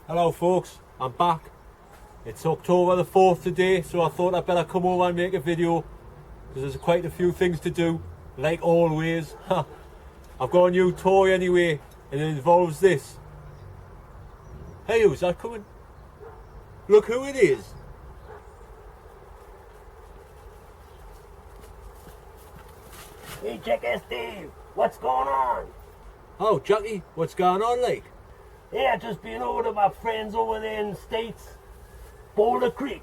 Hello folks, I'm back. It's October the 4th today, so I thought I'd better come over and make a video because there's quite a few things to do, like always. I've got a new toy anyway, and it involves this. Hey, who's that coming? Look who it is. Hey, Jackass Steve, what's going on? Oh, Jackie, what's going on, like? Yeah, just been over to my friends over there in the States. Boulder Creek.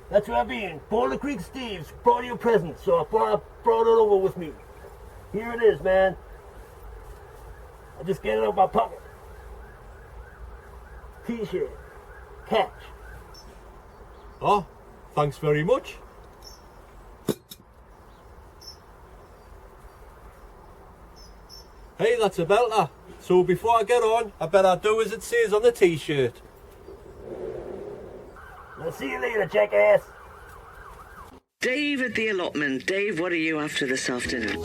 That's where I've been. Boulder Creek Steve's brought you a present, so I brought it over with me. Here it is, man. I just get it out of my pocket. T-shirt. Catch. Oh, thanks very much. Hey, that's a belter. So before I get on, I better do as it says on the t-shirt. I'll see you later, jackass. Dave at the allotment. Dave, what are you after this afternoon?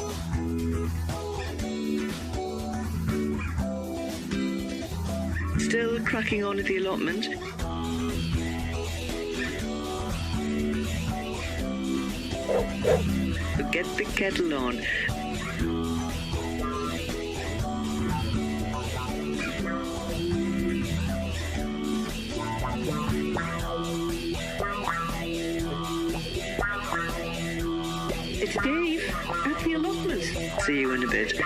Still cracking on at the allotment? Get the kettle on. It's Dave at the allotment. See you in a bit.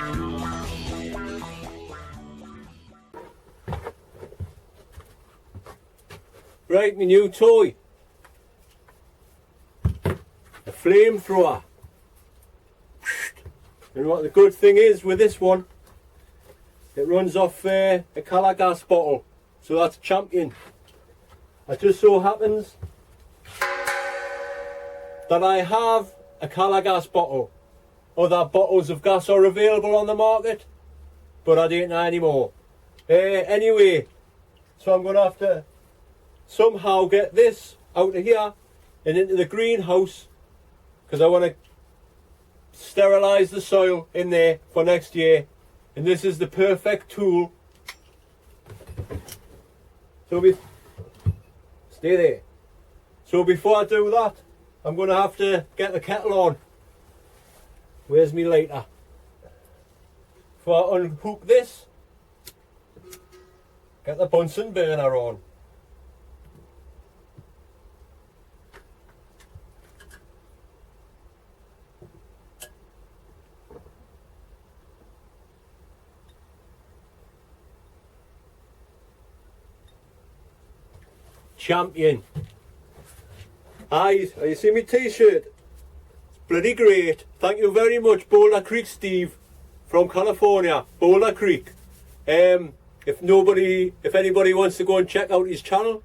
Right, my new toy. A flamethrower. And what the good thing is with this one, it runs off a colour gas bottle. So that's champion. It just so happens that I have a colour gas bottle. Other bottles of gas are available on the market, but I don't know anymore. Anyway, so I'm going to have to somehow get this out of here and into the greenhouse because I want to sterilise the soil in there for next year. And this is the perfect tool. So stay there. So before I do that, I'm going to have to get the kettle on. Where's me lighter? Before I unhook this, get the Bunsen burner on. Champion. Aye, you see my t-shirt? It's bloody great. Thank you very much, Boulder Creek Steve from California, Boulder Creek. If anybody wants to go and check out his channel,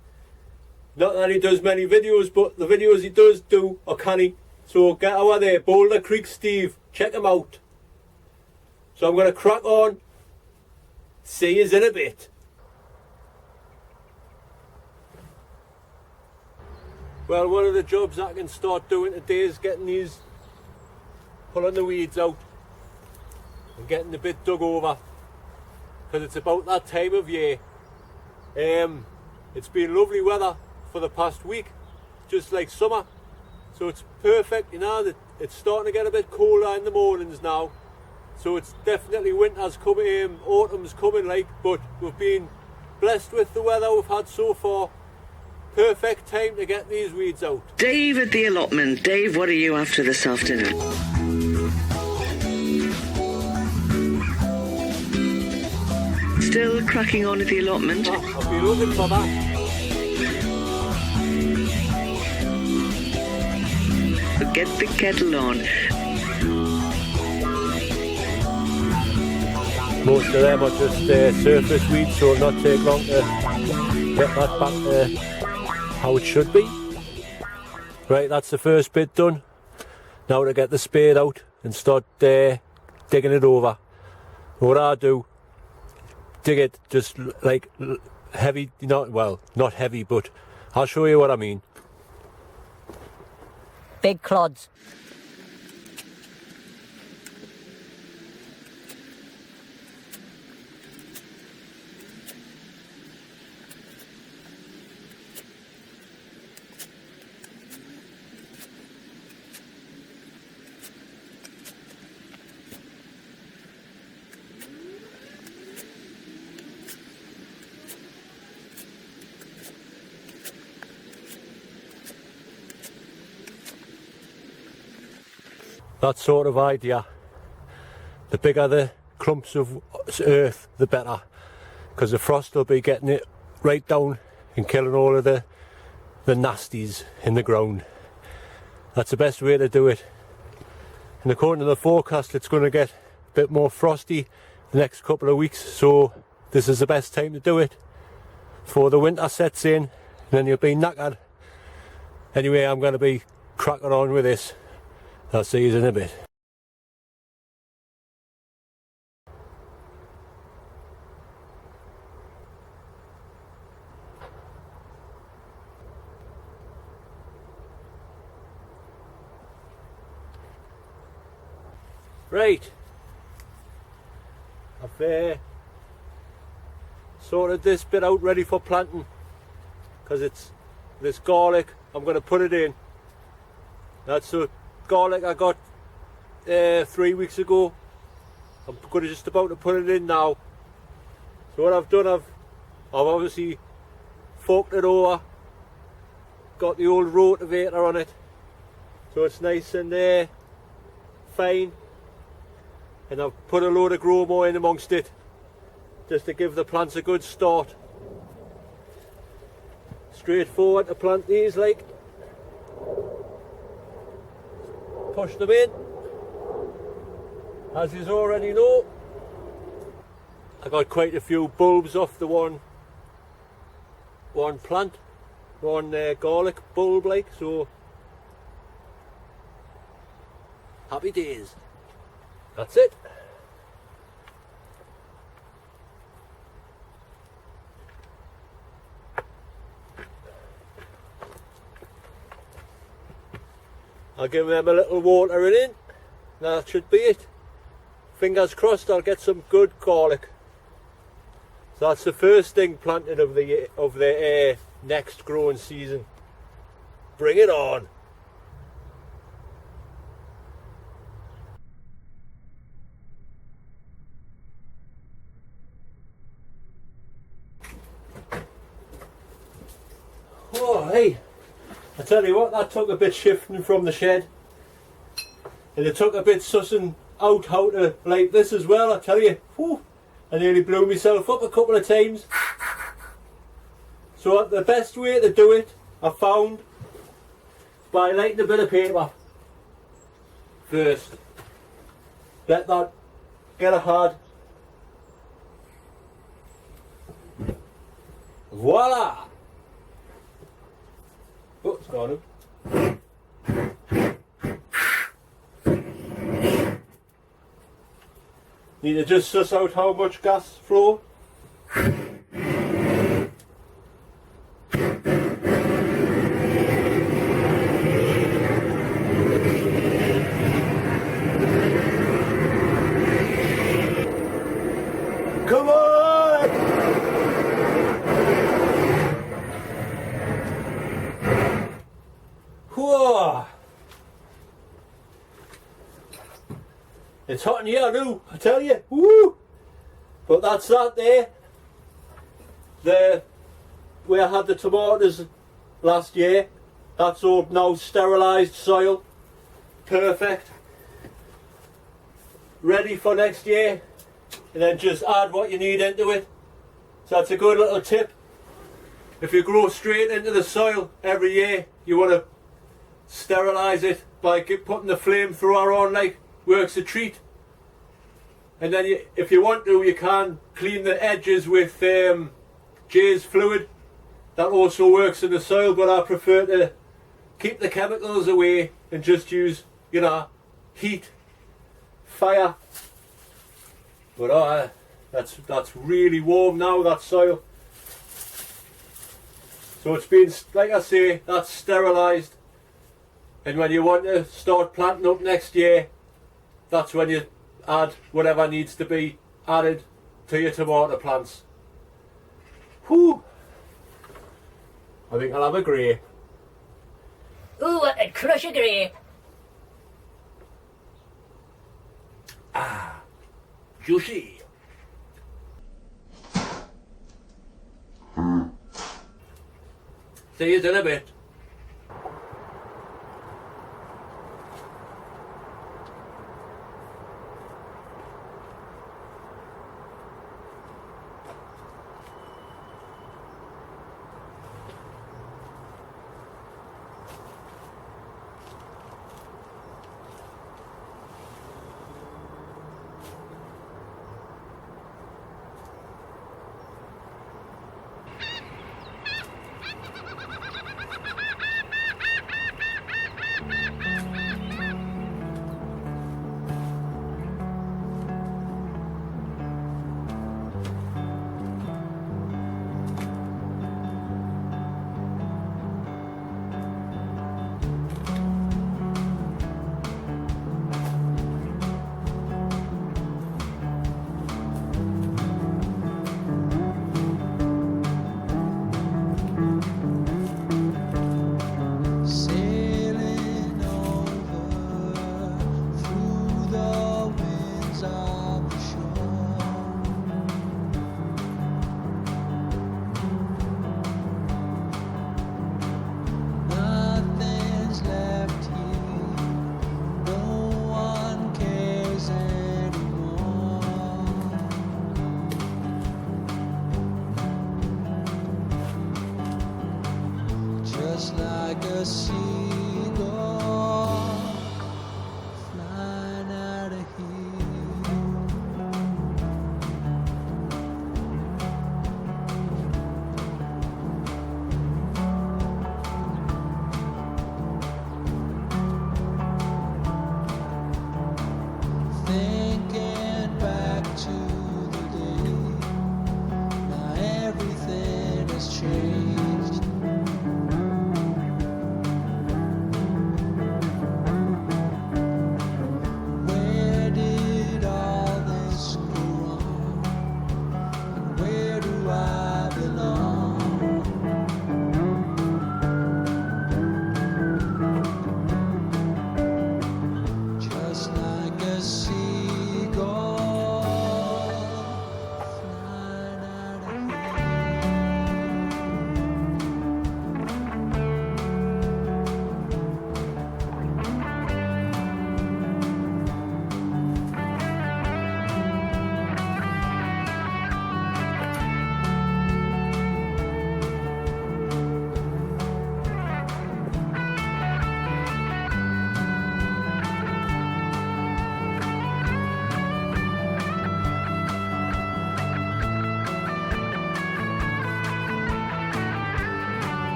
not that he does many videos, but the videos he does do are canny. So get over there, Boulder Creek Steve, check him out. So I'm going to crack on. See yous in a bit. Well, one of the jobs I can start doing today is pulling the weeds out and getting the bit dug over, because it's about that time of year. It's been lovely weather for the past week, just like summer, so it's perfect. You know, that it's starting to get a bit colder in the mornings now, so it's definitely winter's coming, autumn's coming, like, but we've been blessed with the weather we've had so far. Perfect time to get these weeds out. Dave at the allotment. Dave, what are you after this afternoon? Still cracking on at the allotment? I'll be looking for that. Get the kettle on. Most of them are just surface weeds, so it'll not take long to get that back to how it should be. Right, that's the first bit done. Now to get the spade out and start digging it over. What I do, dig it just like heavy, not heavy, but I'll show you what I mean. Big clods. that sort of idea. The bigger the clumps of earth, the better, because the frost will be getting it right down and killing all of the nasties in the ground. That's the best way to do it. And according to the forecast, it's going to get a bit more frosty the next couple of weeks, so this is the best time to do it before the winter sets in, and then you'll be knackered. Anyway, I'm going to be cracking on with this. I'll see you in a bit. Right, I've sorted this bit out ready for planting, because it's this garlic. I'm going to put it in. That's the garlic I got 3 weeks ago. I'm just about to put it in now. So what I've done, I've obviously forked it over, got the old rotavator on it, so it's nice and fine. And I've put a load of Gromo in amongst it, just to give the plants a good start. Straightforward to plant these, like. Push them in, as you already know. I got quite a few bulbs off the one plant, one garlic bulb, like, so happy days. That's it. I'll give them a little watering in. That should be it. Fingers crossed I'll get some good garlic. So that's the first thing planted of the next growing season. Bring it on. Oh, hey, I tell you what, that took a bit shifting from the shed, and it took a bit sussing out how to like this as well. I tell you, whew, I nearly blew myself up a couple of times. So the best way to do it, I found, by lighting a bit of paper first. Let that get a hard. Voila! Oh, it's gone. Need to just suss out how much gas flow. Come on! Whoa! It's hot in here now, I tell you. Woo! But that's that there. Where I had the tomatoes last year, that's all now sterilised soil. Perfect. Ready for next year. And then just add what you need into it. So that's a good little tip. If you grow straight into the soil every year, you want to sterilise it by putting the flamethrower on, like, works a treat. And then if you want to, you can clean the edges with Jay's fluid. That also works in the soil, but I prefer to keep the chemicals away and just use, heat, fire. But that's really warm now, that soil. So it's been, like I say, that's sterilised. And when you want to start planting up next year, that's when you add whatever needs to be added to your tomato plants. Whew! I think I'll have a grape. Ooh, I could crush a grape. Juicy. See you in a bit. like a seagull flying out of here. Thinking back to the day, now everything has changed. Where did all this go wrong? And where do I belong? Just like a seagull flying out of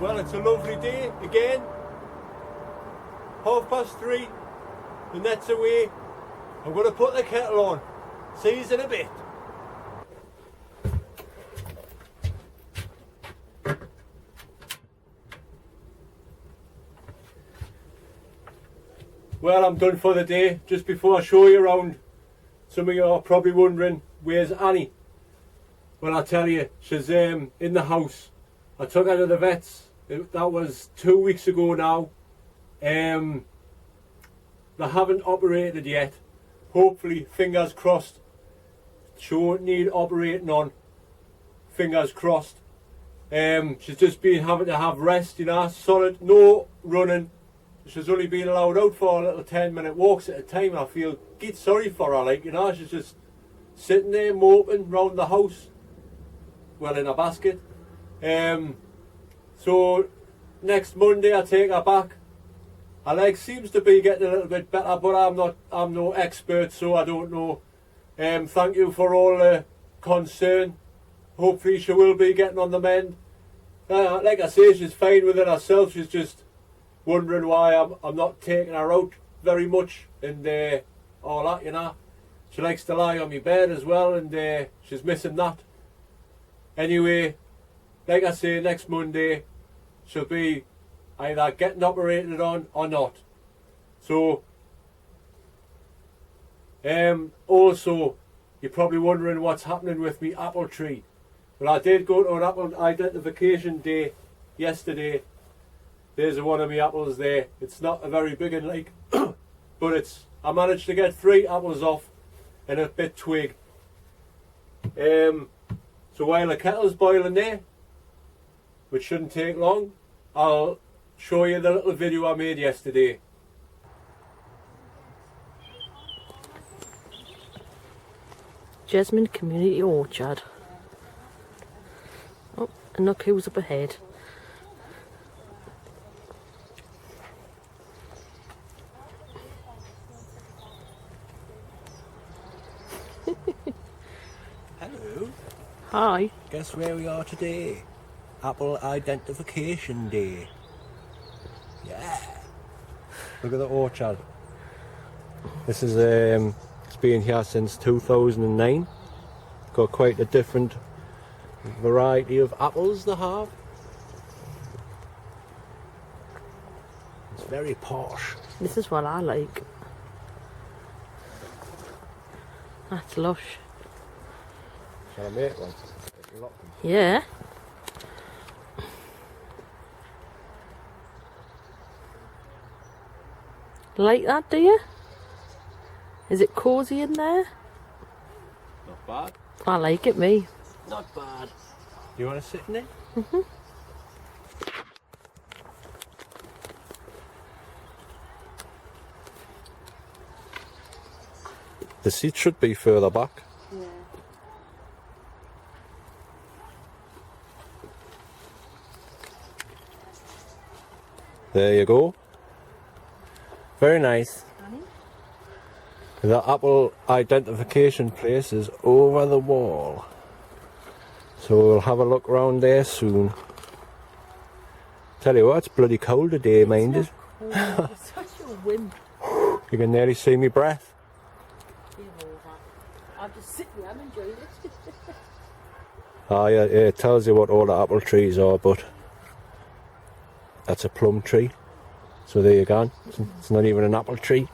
Well, it's a lovely day again. 3:30, the net's away. I'm going to put the kettle on. See you in a bit. Well, I'm done for the day. Just before I show you around, some of you are probably wondering, where's Annie? Well, I'll tell you, she's in the house. I took her to the vets. That was 2 weeks ago now. They haven't operated yet. Hopefully, fingers crossed. She won't need operating on. Fingers crossed. She's just been having to have rest, you know, solid, no running. She's only been allowed out for a little 10-minute walks at a time. I feel sorry for her, like, you know, she's just sitting there moping round the house. Well, in a basket. So next Monday I take her back. Her leg seems to be getting a little bit better, but I'm no expert, so I don't know. Thank you for all the concern. Hopefully she will be getting on the mend. Like I say, she's fine with it herself. She's just wondering why I'm not taking her out very much and all that, you know. She likes to lie on my bed as well, and she's missing that. Anyway, like I say, next Monday she'll be either getting operated on or not. So, also, you're probably wondering what's happening with me apple tree. Well, I did go to an apple identification day yesterday. There's one of my apples there. It's not a very big one, like, but I managed to get 3 apples off and a bit twig. So while the kettle's boiling there, which shouldn't take long, I'll show you the little video I made yesterday. Jasmine Community Orchard. Oh, and look who's up ahead. Hello. Hi. Guess where we are today? Apple Identification Day. Yeah. Look at the orchard. This is it's been here since 2009. Got quite a different variety of apples they have. It's very posh. This is what I like. That's lush. Shall I make one? Yeah. Like that, do you? Is it cosy in there? Not bad. I like it, me. Not bad. You want to sit in it? The seat should be further back. Yeah. There you go. Very nice. The apple identification place is over the wall. So we'll have a look round there soon. Tell you what, it's bloody cold today, mind it. You're such a wimp. You can nearly see me breath. Give over. I'm just sitting here, I'm enjoying it. Ah, yeah, it tells you what all the apple trees are, but that's a plum tree. So there you go. It's not even an apple tree.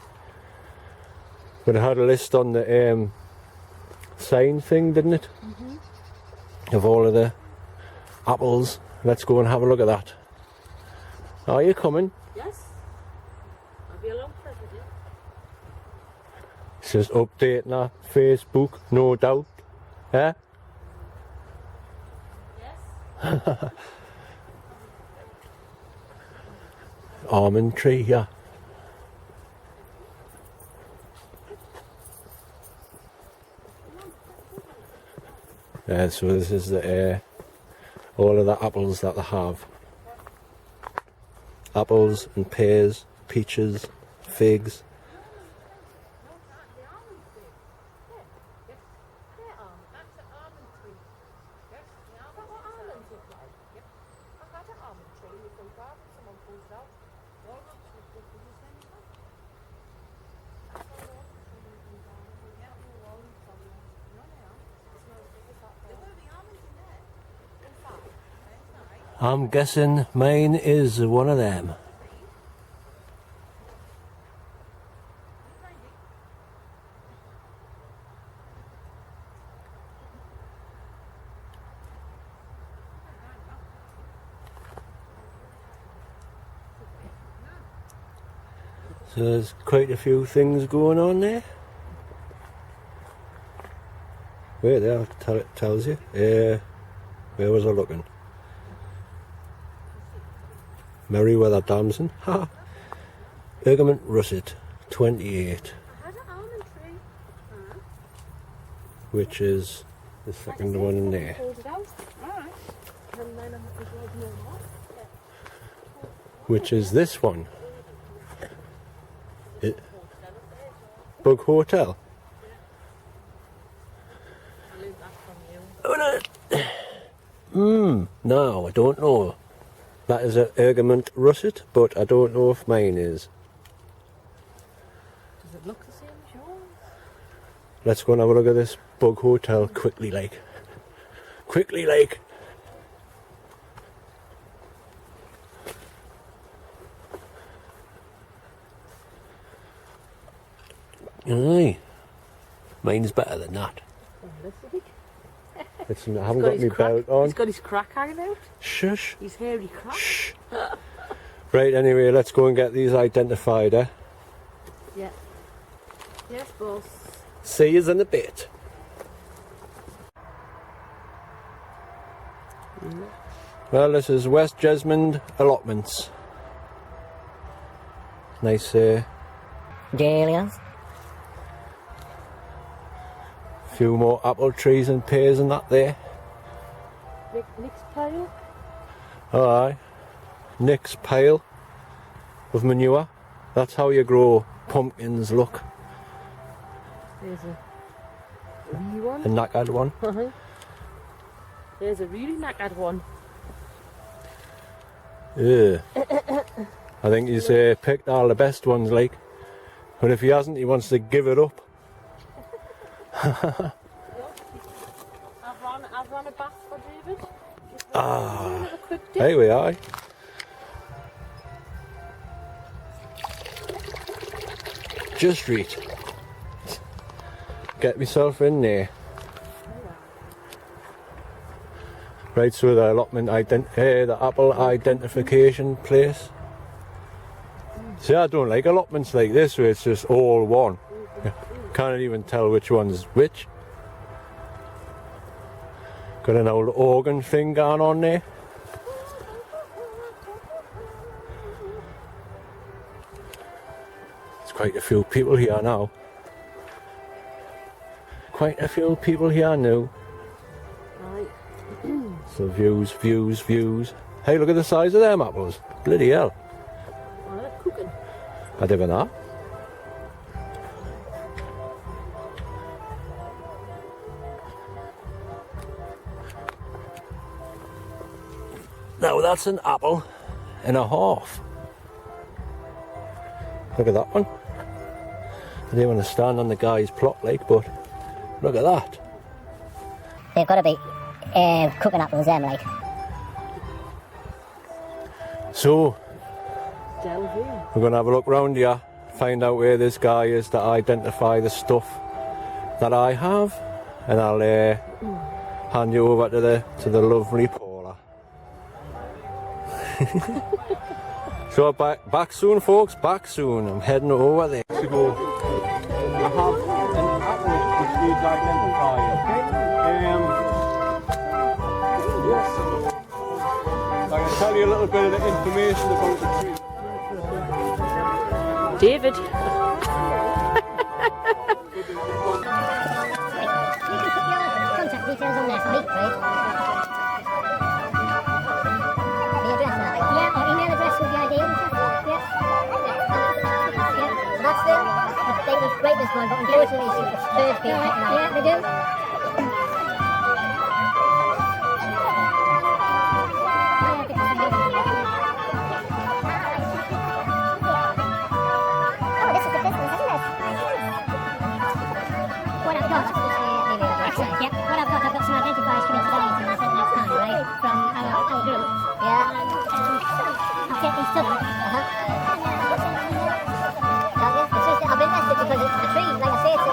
But it had a list on the sign thing, didn't it? Of all of the apples. Let's go and have a look at that. Are you coming? Yes. I'll be along for every day. It says updating our Facebook, no doubt. Eh? Yes. Almond tree, yeah. So this is the all of the apples that they have. Apples and pears, peaches, figs. I'm guessing mine is one of them. So there's quite a few things going on there. Wait there, it tells you. Where was I looking? Merriweather Damson. Ha! Allotment russet, 28. Which is the second one in there. Which is this one. Bug Hotel. No, I don't know. That is an Allotment russet, but I don't know if mine is. Does it look the same as yours? Let's go and have a look at this Bug Hotel quickly, like. Quickly, like. Aye. Mine's better than that. I haven't got my belt on. He's got his crack hanging out. Shush. His hairy crack. Shh. Right, anyway, let's go and get these identified, eh? Yeah. Yes, boss. See yous in a bit. Well, this is West Jesmond Allotments. Nice, Dahlias. few more apple trees and pears and that there. Nick's pile. Aye. Nick's pile of manure. That's how you grow pumpkins, look. There's a wee one. A knackered one. There's a really knackered one. Yeah. I think he's picked all the best ones, like. But if he hasn't, he wants to give it up. I've run a bath for David. Ah. A quick dip. Here we are. Just read. get myself in there. Right, so the allotment the apple identification place. See, I don't like allotments like this where it's just all one. Can't even tell which one's which. Got an old organ thing going on there. There's quite a few people here now. Quite a few people here now. So views. Hey, look at the size of them apples. Bloody hell. Oh, they're cooking. I didn't know. Now that's an apple and a half. Look at that one. I didn't want to stand on the guy's plot like, but look at that. They've got to be cooking apples, them, like. So, Delve in. we're going to have a look round here, find out where this guy is to identify the stuff that I have, and I'll hand you over to the lovely Paula. So back soon, folks, back soon. I'm heading over there to go. I have an apple which needs identifying, okay? Yes. I can tell you a little bit of the information about the tree. David. You can put your contact details on there for me, right? The address and that, like. Yeah, or email address would be ideal. Yeah. So that's the brightness one, but unfortunately it's bird feet right now. Yeah, they do. Oh, this is the business, isn't it? What I've got, excellent, yeah. What I've got some identifiers coming today from I said last time, right? From our group. Yeah. I'll get these to them. It's just, I've invested because it's the tree, like I say, it's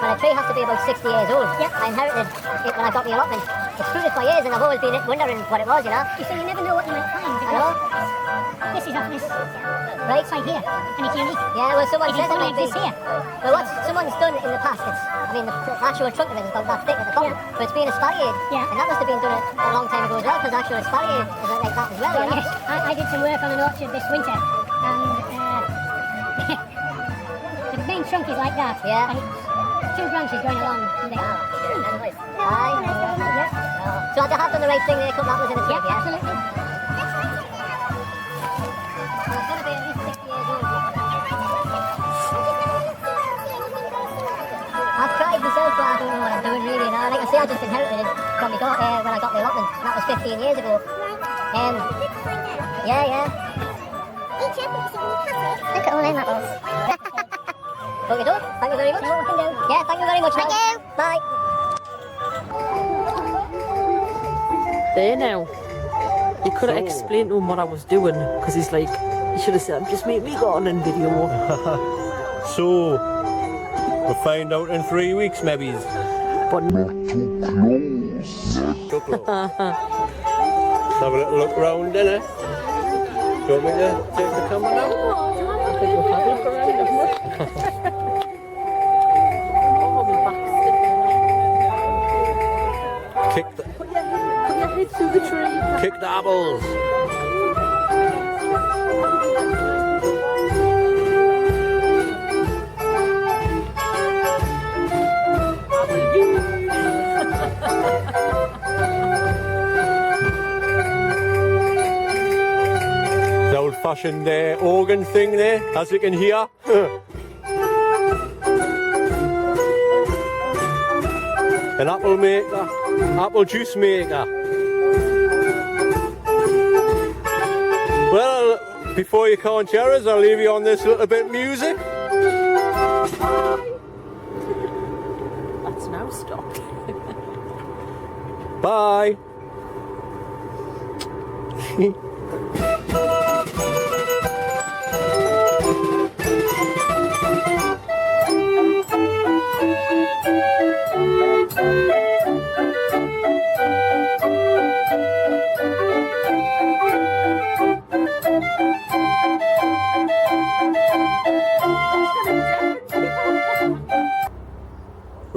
well, a tree has to be about 60 years old. Yep. I inherited it when I got the allotment. It's fruited for years and I've always been wondering what it was, you know. You see, you never know what you might find. I know. This is off this right side here, and it's unique. Yeah, well, someone said it might be here. Well, what someone's done in the past, the actual trunk of it is about that thick at the top, but it's been asparated. Yeah. And that must have been done a long time ago as well, because actual asparated is like that as well, you know? Yes, I did some work on an orchard this winter, and the main trunk is like that. Yeah. And it's two branches going along. Aye. So I have done the right thing there, couple apples in the trunk, yeah? Absolutely. I've tried myself, but I don't know what I'm doing really. Like I say, I just inherited it from my daughter when I got the allotment. That was 15 years ago. Yeah. Look at all them apples. Okay, so, thank you very much. Yeah, thank you very much. Thank you. Bye. There now. You could have explained to him what I was doing, because he's like, you should have said, just make me go on in video. So, we'll find out in 3 weeks, maybe. But Not too close. Let's have a little look round, innit? Do you want me to take the camera now? I think we'll have a look around, haven't we? Oh, my back's Kick the, Put your head through the tree. kick the apples. The old-fashioned organ thing there, as you can hear. An apple maker, apple juice maker. Well, before you can't hear us, I'll leave you on this little bit of music. That's now stopped. Bye.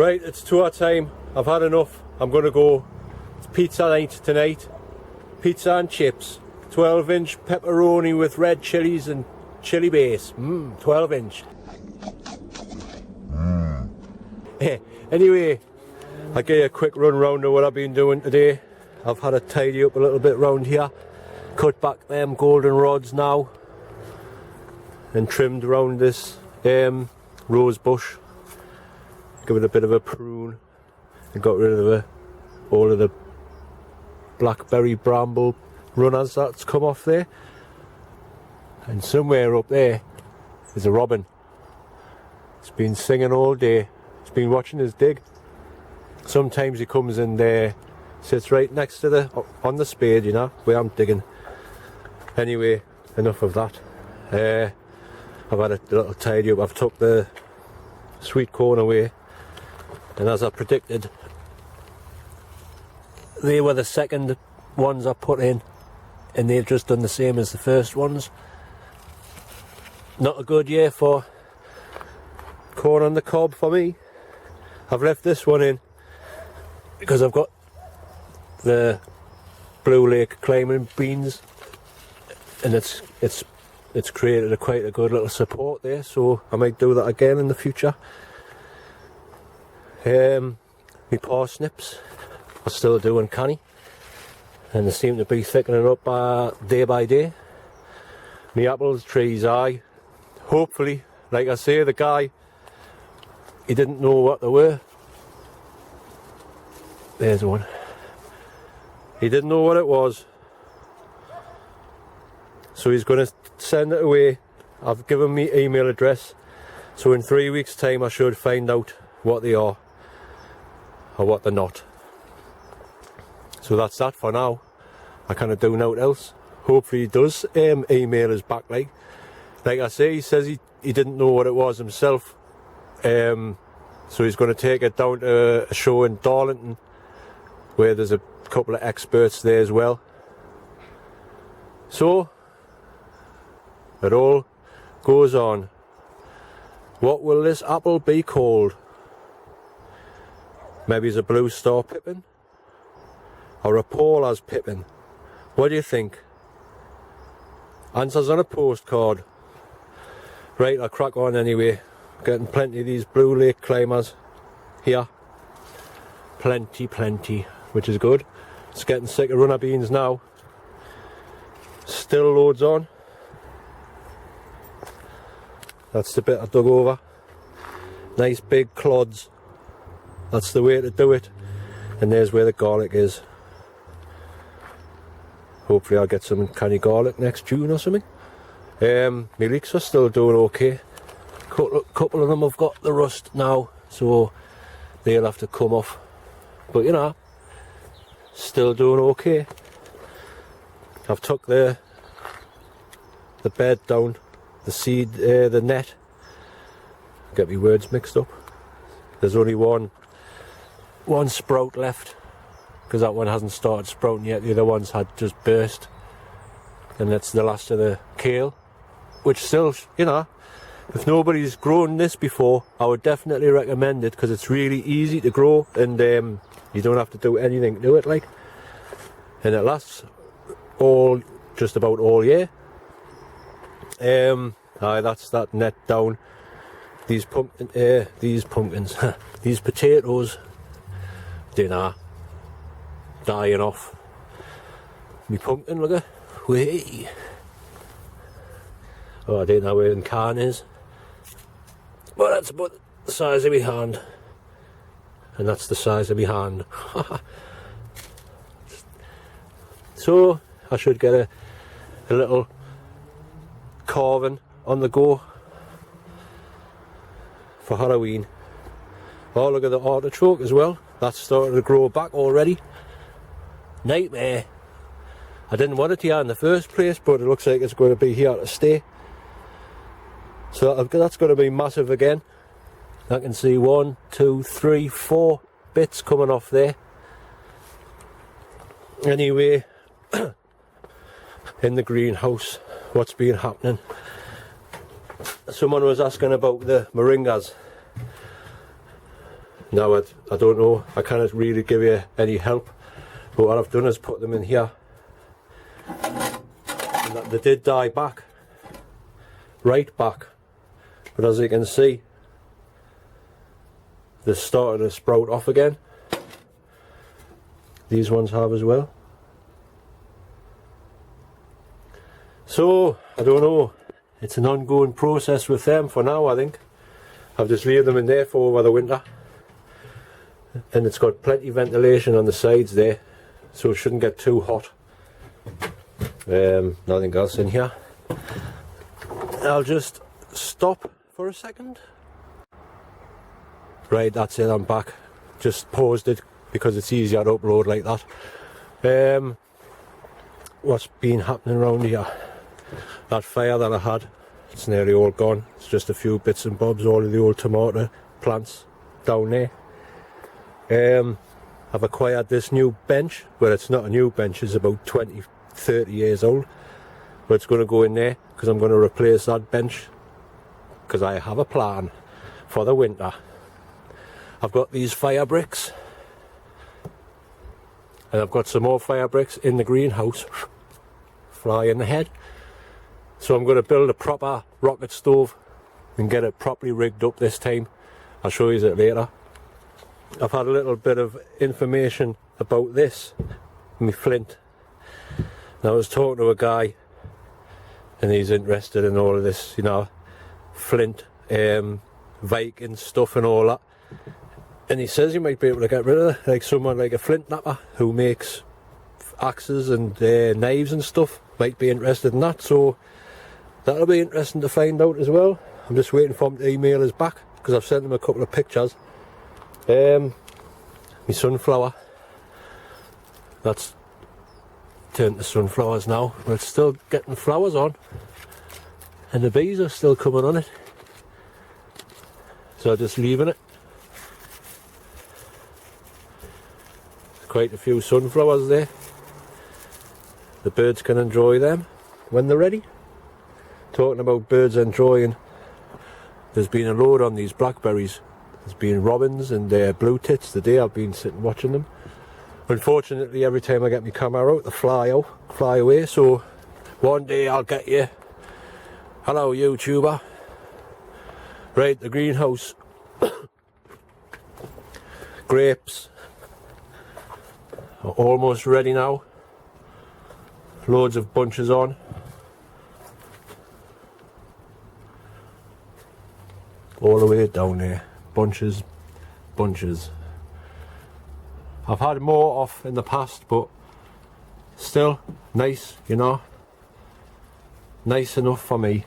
Right, it's tour time. I've had enough. I'm gonna go. It's pizza night tonight. Pizza and chips. 12-inch pepperoni with red chilies and chili base. 12-inch. Anyway, I'll give you a quick run round of what I've been doing today. I've had to tidy up a little bit round here. Cut back them golden rods now. And trimmed round this rose bush. Give it a bit of a prune. And got rid of all of the blackberry bramble runners that's come off there. And somewhere up there is a robin. It's been singing all day. It's been watching us dig. Sometimes he comes in there, sits right next to on the spade, you know, where I'm digging. Anyway, enough of that. I've had a little tidy up. I've took the sweet corn away, and as I predicted, they were the second ones I put in, and they've just done the same as the first ones. Not a good year for corn on the cob for me. I've left this one in because I've got the Blue Lake climbing beans, and it's created quite a good little support there, so I might do that again in the future. My parsnips are still doing canny, and they seem to be thickening up day by day. My apple trees, hopefully, like I say, the guy, he didn't know what they were. There's one. He didn't know what it was, so he's going to send it away. I've given me email address, so in 3 weeks time I should find out what they are or what they're not. So that's that for now. I can't do nothing else. Hopefully he does email us back. Like I say, he says he didn't know what it was himself, so he's going to take it down to a show in Darlington where there's a couple of experts there as well. So it all goes on. What will this apple be called? Maybe it's a Blue Star Pippin or a Paula's Pippin. What do you think? Answers on a postcard. Right, I'll crack on anyway. Getting plenty of these Blue Lake climbers here. Plenty, which is good. It's getting sick of runner beans now. Still loads on. That's the bit I dug over. Nice big clods. That's the way to do it. And there's where the garlic is. Hopefully I'll get some canny garlic next June or something. My leeks are still doing okay. Couple of them have got the rust now, so they'll have to come off. But you know, still doing okay. I've took the bed down, the net. Get me words mixed up. There's only one sprout left, because that one hasn't started sprouting yet. The other ones had just burst, and that's the last of the kale, which still, you know, if nobody's grown this before, I would definitely recommend it, because it's really easy to grow, and you don't have to do anything to it, like, and it lasts just about all year. That's that net down. These pumpkins, these potatoes, dinner, dying off. Me pumpkin, look at, way. Oh, I don't know where the can is, but that's about the size of my hand, and that's the size of my hand. So I should get a little carving on the go for Halloween. Oh, look at the artichoke as well. That's starting to grow back already. Nightmare. I didn't want it here in the first place, but it looks like it's going to be here to stay. So that's going to be massive again. I can see 1, 2, 3, 4 bits coming off there. Anyway, in the greenhouse, what's been happening? Someone was asking about the moringas. Now I don't know, I can't really give you any help, but what I've done is put them in here. And they did die back, right back, but as you can see, they started to sprout off again. These ones have as well. So I don't know, it's an ongoing process with them for now. I think I've just leave them in there for over the winter, and it's got plenty of ventilation on the sides there, so it shouldn't get too hot. Nothing else in here. I'll just stop for a second. Right, that's it, I'm back. Just paused it because it's easier to upload like that. What's been happening around here? That fire that I had, it's nearly all gone. It's just a few bits and bobs, all of the old tomato plants down there. I've acquired this new bench. Well, it's not a new bench, it's about 20-30 years old, but it's going to go in there because I'm going to replace that bench because I have a plan for the winter. I've got these fire bricks, and I've got some more fire bricks in the greenhouse. Fly in the head. So I'm going to build a proper rocket stove and get it properly rigged up this time. I'll show you it later. I've had a little bit of information about this, my flint. And I was talking to a guy, and he's interested in all of this, you know, flint, Viking stuff and all that. And he says you might be able to get rid of it, like someone like a flint knapper who makes axes and knives and stuff might be interested in that. So that'll be interesting to find out as well. I'm just waiting for him to email us back because I've sent him a couple of pictures. My sunflower, that's turned to sunflowers now, but it's still getting flowers on, and the bees are still coming on it. So I'm just leaving it. Quite a few sunflowers there. The birds can enjoy them when they're ready. Talking about birds enjoying, there's been a load on these blackberries. There's been robins and blue tits today. I've been sitting watching them. Unfortunately, every time I get my camera out, they fly away. So one day I'll get you. Hello, YouTuber. Right, the greenhouse. Grapes are almost ready now. Loads of bunches on. All the way down there. Bunches. I've had more off in the past, but still nice, you know. Nice enough for me.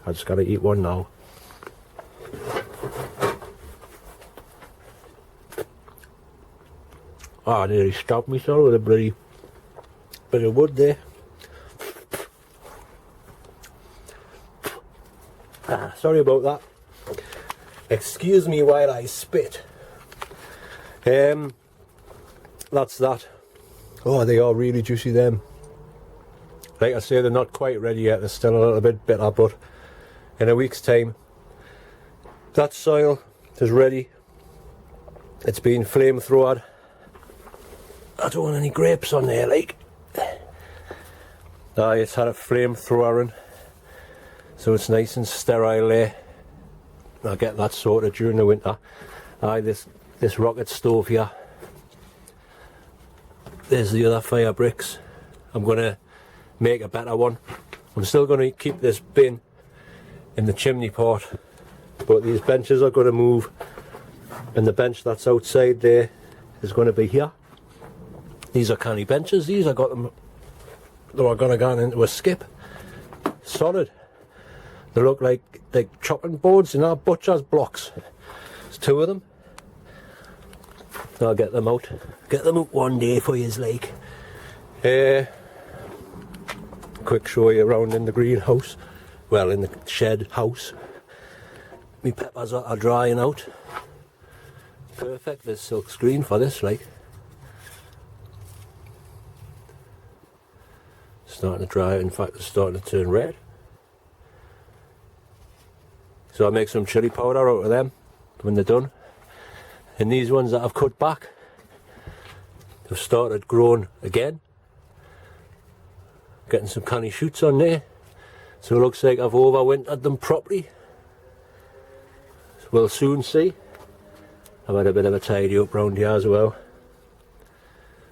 I just gotta eat one now. I nearly stabbed myself with a bloody bit of wood there. Sorry about that. Excuse me while I spit. That's that. Oh, they are really juicy, them. Like I say, they're not quite ready yet. They're still a little bit bitter, but in a week's time, that soil is ready. It's been flamethrowered. I don't want any grapes on there, like. It's had a flamethrowering, so it's nice and sterile there. I'll get that sorted during the winter. This rocket stove here. There's the other fire bricks. I'm going to make a better one. I'm still going to keep this bin in the chimney pot, but these benches are going to move, and the bench that's outside there is going to be here. These are canny benches. These I got them. They were going to go into a skip. Solid. They look like chopping boards, you know, butcher's blocks. There's two of them. I'll get them out. Get them out one day for yous, like. Quick show you around in the greenhouse. Well, in the shed house. My peppers are drying out. Perfect. There's silk screen for this, like. Starting to dry. In fact, it's starting to turn red. So I'll make some chili powder out of them when they're done. And these ones that I've cut back have started growing again. Getting some canny shoots on there. So it looks like I've overwintered them properly. We'll soon see. I've had a bit of a tidy up round here as well.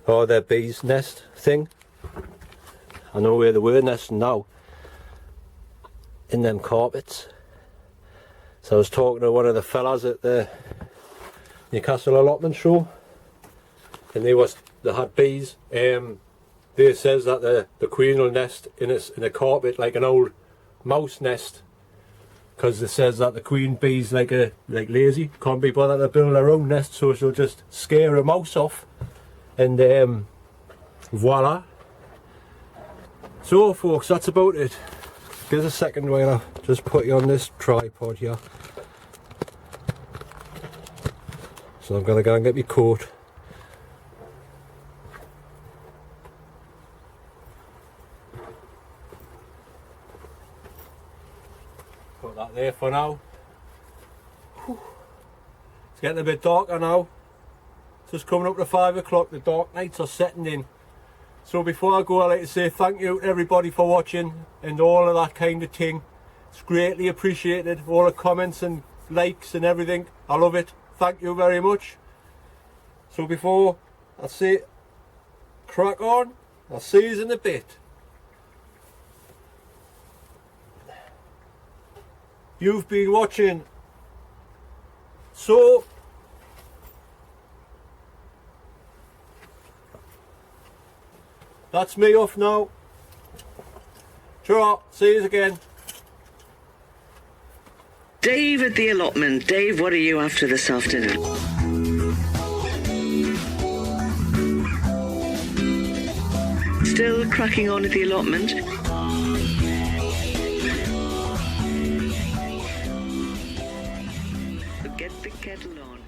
Oh, their bees nest thing. I know where they were nesting now. In them carpets. So I was talking to one of the fellas at the Newcastle Allotment show, and they had bees. They says that the queen will nest in a carpet like an old mouse nest, because it says that the queen bee's like lazy, can't be bothered to build her own nest, so she'll just scare a mouse off, and voila. So folks, that's about it. Give us a second while I just put you on this tripod here. So I'm gonna go and get my coat. Put that there for now. Whew. It's getting a bit darker now. It's just coming up to 5 o'clock, the dark nights are setting in. So before I go, I'd like to say thank you to everybody for watching and all of that kind of thing. It's greatly appreciated, all the comments and likes and everything. I love it. Thank you very much. So before I say crack on, I'll see you in a bit. You've been watching So that's me off now. Sure, see you again. Dave at the allotment. Dave, what are you after this afternoon? Still cracking on at the allotment? Get the kettle on.